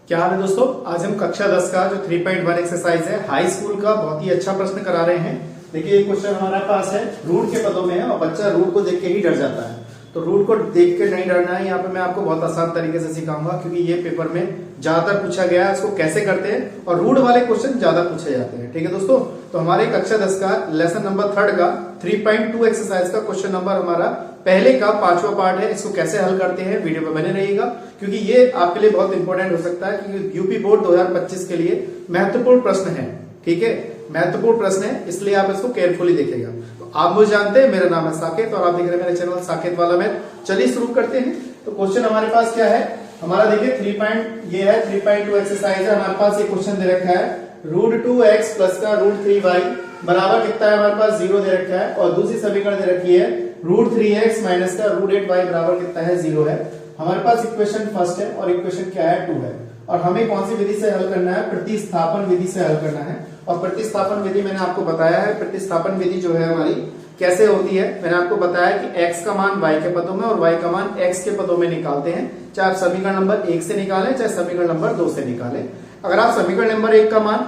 क्या हाल है दोस्तों। आज हम कक्षा 10 का जो 3.1 एक्सरसाइज है हाई स्कूल का बहुत ही अच्छा प्रश्न करा रहे हैं। देखिए ये क्वेश्चन हमारे पास है, रूट के पदों में है और बच्चा रूट को देख के ही डर जाता है। तो रूट को देख के नहीं डरना है। यहाँ पे मैं आपको बहुत आसान तरीके से सिखाऊंगा क्योंकि ये पेपर में ज्यादातर पूछा गया है, इसको कैसे करते हैं और रूट वाले क्वेश्चन ज्यादा पूछे जाते हैं। ठीक है दोस्तों, तो हमारे कक्षा 10 का लेसन नंबर 3 का 3.2 एक्सरसाइज का क्वेश्चन नंबर हमारा पहले का 5वां पार्ट है। इसको कैसे हल करते हैं वीडियो में बने रहिएगा क्योंकि ये आपके लिए बहुत इंपॉर्टेंट हो सकता है क्योंकि यूपी बोर्ड 2025 के लिए महत्वपूर्ण प्रश्न है। ठीक है, महत्वपूर्ण प्रश्न है, इसलिए आप इसको केयरफुली देखेगा। तो आप मुझे जानते हैं, मेरा नाम है साकेत और आप देख रहे हैं मेरे चैनल साकेत वाला मैथ। चलिए शुरू करते हैं। तो क्वेश्चन हमारे पास क्या है, हमारा देखिए 3.2 एक्सरसाइज है। हमारे पास ये क्वेश्चन दे रखा है √2x प्लस का √3y बराबर कितना है, हमारे पास 0 दे रखा है और दूसरी समीकरण दे रखी है √3x माइनस का √8y बराबर कितना है, 0 है। हमारे पास इक्वेशन फर्स्ट है और इक्वेशन क्या है, 2 है। और हमें कौन सी विधि से हल करना है, प्रतिस्थापन विधि से हल करना है। और प्रतिस्थापन विधि मैंने आपको बताया है, प्रतिस्थापन विधि जो है हमारी कैसे होती है, मैंने आपको बताया कि x का मान y के पदों में और y का मान x के पदों में निकालते हैं। चाहे आप समीकरण नंबर 1 से निकालें चाहे समीकरण नंबर 2 से निकालें। अगर आप समीकरण नंबर 1 का मान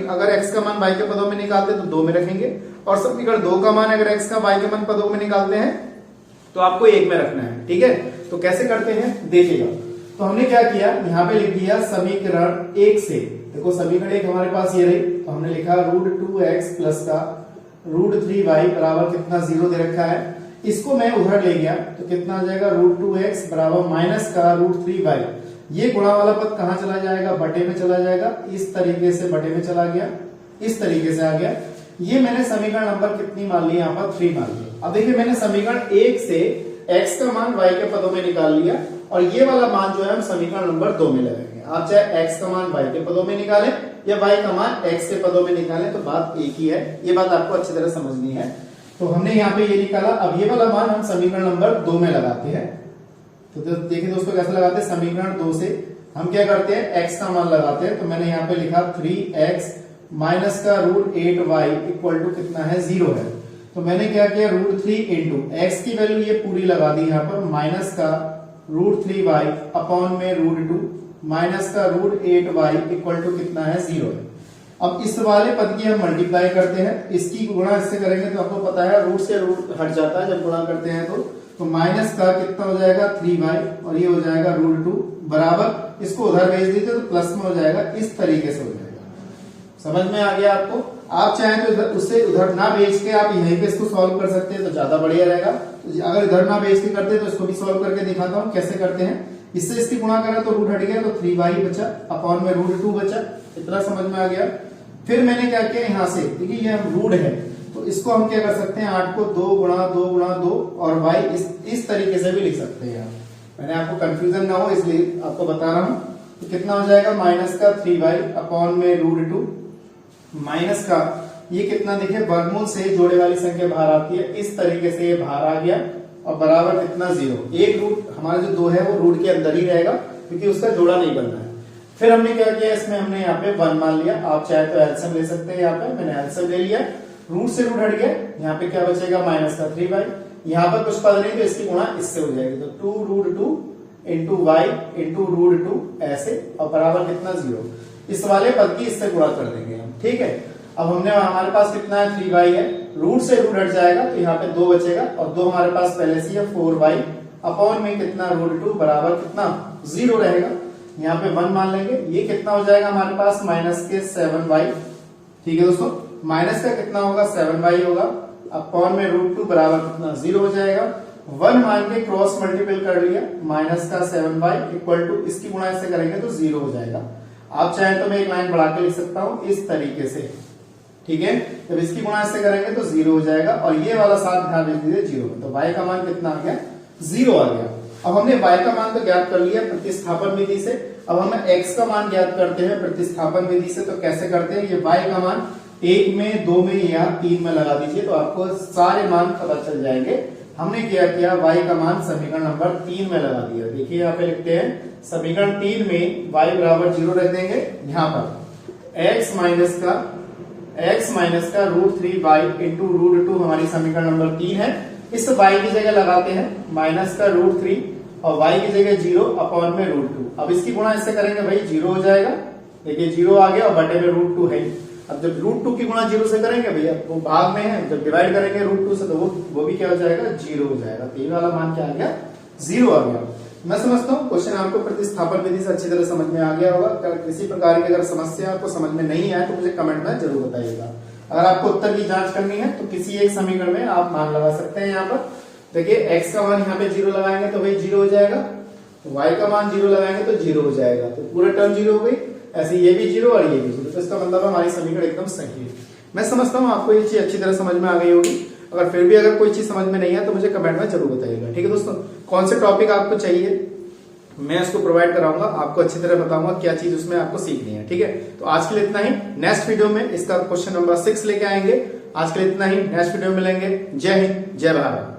अगर x का मान y के पदों में निकालते हैं तो 2 में रखेंगे और समीकरण 2 का मान अगर x का y के मान पदों में निकालते हैं तो आपको 1 में रखना है। ठीक है, तो कैसे करते हैं देखिएगा। तो हमने क्या किया, यहाँ पे लिख दिया समीकरण 1 से। देखो समीकरण 1 हमारे पास ये रही, तो हमने लिखा √2x प्लस का √3y बराबर कितना, 0 दे रखा है। इसको मैं उधर ले गया तो कितना आ जाएगा, √2x बराबर माइनस का √3y। ये गुणा वाला पद कहां चला जाएगा, बटे में चला जाएगा। इस तरीके से बटे में चला गया, इस तरीके से आ गया। ये मैंने समीकरण नंबर कितनी मान ली, यहाँ पर 3 मान ली। अब देखिए मैंने समीकरण 1 से x का मान y के पदों में निकाल लिया और ये वाला मान जो है हम समीकरण नंबर 2 में लगाएंगे। आप चाहे x का मान y के पदों में निकालें या y का मान x के पदों में निकालें, तो बात एक ही है। ये बात आपको अच्छी तरह समझनी है। तो हमने यहाँ पे ये निकाला, अब ये वाला मान हम समीकरण नंबर 2 में लगाते हैं। तो देखिए दोस्तों कैसे लगाते हैं, समीकरण 2 से हम क्या करते हैं, x का मान लगाते हैं। तो मैंने यहाँ पे लिखा 3x माइनस का √8y इक्वल टू कितना है, 0 है। तो मैंने क्या किया, √3 इंटू x की वैल्यू ये पूरी लगा दी यहाँ पर, माइनस का √3y अपॉन में √2 माइनस का √8y इक्वल टू कितना है, 0 है। अब इस वाले पद की हम मल्टीप्लाई करते हैं, इसकी गुणा इससे करेंगे तो आपको पता है रूट से रूट हट जाता है जब गुणा करते हैं। तो माइनस का कितना हो जाएगा 3y और ये हो जाएगा √2 बराबर, इसको उधर भेज दीजिए तो प्लस में हो जाएगा, इस तरीके से हो जाएगा। समझ में आ गया आपको। आप चाहें तो उससे उधर ना भेज के आप यहीं पे इसको सॉल्व कर सकते हैं तो ज्यादा बढ़िया रहेगा। तो अगर इधर ना भेज के करते हैं तो इसको भी सॉल्व करके दिखाता हूँ कैसे करते हैं। इससे इसकी गुणा करें तो रूट हट गया तो 3y बचा अपॉन में √2 बचा। इतना समझ में आ गया। फिर मैंने क्या किया, यहाँ से देखिए ये हम रूट है तो इसको हम क्या कर सकते हैं, 8 को 2 गुणा 2 गुणा 2 और y इस तरीके से भी लिख सकते हैं। मैंने आपको कंफ्यूजन ना हो इसलिए आपको बता रहा हूं। तो कितना हो जाएगा, माइनस का 3y अपॉन में √2 माइनस का ये कितना, देखिए वर्गमूल से जोड़े वाली संख्या बाहर आती है, इस तरीके से ये बाहर आ गया और बराबर कितना, 0। एक रूट हमारा जो 2 है वो रूट के अंदर ही रहेगा क्योंकि उसका जोड़ा नहीं बनना है। फिर हमने क्या किया, इसमें हमने यहाँ पे 1 मान लिया। आप चाहे तो एलसीएम ले सकते हैं, यहाँ पे मैंने एलसीएम ले लिया। रूट से रूट हट गया, यहाँ पे क्या बचेगा, माइनस का 3y। यहाँ पर कुछ पद नहीं तो इसकी गुणा इससे हो जाएगी, तो 2√2 इंटू y इंटू √2 ऐसे और बराबर कितना, 0। इस वाले पद की इससे गुणा कर देंगे हम। ठीक है, अब हमने हमारे पास कितना है, 3y है। रूट से रूट हट जाएगा तो यहाँ पे 2 बचेगा और 2 हमारे पास पहले से है 4y अपॉन में कितना, √2 बराबर कितना, 0 रहेगा। यहाँ पे 1 मान लेंगे, ये कितना हो जाएगा हमारे पास, माइनस के 7y। ठीक है दोस्तों, माइनस का कितना होगा, 7y होगा अपॉन में √2 बराबर कितना, 0 हो जाएगा। 1 मान के क्रॉस मल्टीपल कर लिया, माइनस का 7y इक्वल टू इसकी गुणा इससे करेंगे तो 0 हो जाएगा। आप चाहें तो मैं एक लाइन बढ़ा के लिख सकता हूं इस तरीके से। ठीक है, जब इसकी गुणा इससे करेंगे तो 0 हो जाएगा और ये वाला साथ ध्यान भेज दीजिए 0 में। तो y का मान कितना आ गया, 0 आ गया। अब हमने y का मान तो ज्ञात कर लिया प्रतिस्थापन विधि से। अब हम x का मान ज्ञात करते हैं प्रतिस्थापन विधि से। तो कैसे करते हैं, ये y का मान 1 में 2 में या 3 में लगा दीजिए तो आपको सारे मान पता चल जाएंगे। हमने क्या किया, y का मान समीकरण नंबर 3 में लगा दिया। देखिए यहाँ पे लिखते हैं समीकरण 3 में y बराबर 0 रख देंगे। यहाँ पर x माइनस का √3y इंटू √2 हमारी समीकरण नंबर 3 है। इस y की जगह लगाते हैं माइनस का √3 और y की जगह 0 अपॉन में √2। अब इसकी गुणा इससे करेंगे भाई 0 हो जाएगा, देखिए 0 आ गया और बटे में √2 है। अब जब √2 की गुणा 0 से करेंगे भैया वो भाग में है, जब डिवाइड करेंगे √2 से तो वो भी क्या हो जाएगा 0 हो जाएगा। तो ये वाला मान क्या आ गया 0 आ गया। मैं समझता हूँ क्वेश्चन आपको प्रतिस्थापन विधि से अच्छी तरह समझ में आ गया होगा। अगर किसी प्रकार की अगर समस्या आपको समझ में नहीं आए तो मुझे कमेंट में जरूर बताइएगा। अगर आपको उत्तर की जांच करनी है तो किसी एक समीकरण में आप मान लगा सकते हैं। यहाँ पर देखिए x का मान यहाँ पे 0 लगाएंगे तो भाई 0 हो जाएगा, y का मान 0 लगाएंगे तो 0 हो जाएगा, तो पूरा टर्म 0 हो गई। ऐसे ये भी 0 और ये भी 0, तो इसका मतलब हमारी समीकरण एकदम सही है। मैं समझता हूँ आपको ये चीज अच्छी तरह समझ में आ गई होगी। अगर फिर भी अगर कोई चीज समझ में नहीं है तो मुझे कमेंट में जरूर बताइएगा। ठीक है दोस्तों, कौन से टॉपिक आपको चाहिए मैं इसको प्रोवाइड कराऊंगा, आपको अच्छी तरह बताऊंगा क्या चीज उसमें आपको सीखनी है। ठीक है, तो आज के लिए इतना ही। नेक्स्ट वीडियो में इसका क्वेश्चन नंबर 6 लेके आएंगे। आज के लिए इतना ही, नेक्स्ट वीडियो में मिलेंगे। जय हिंद, जय भारत।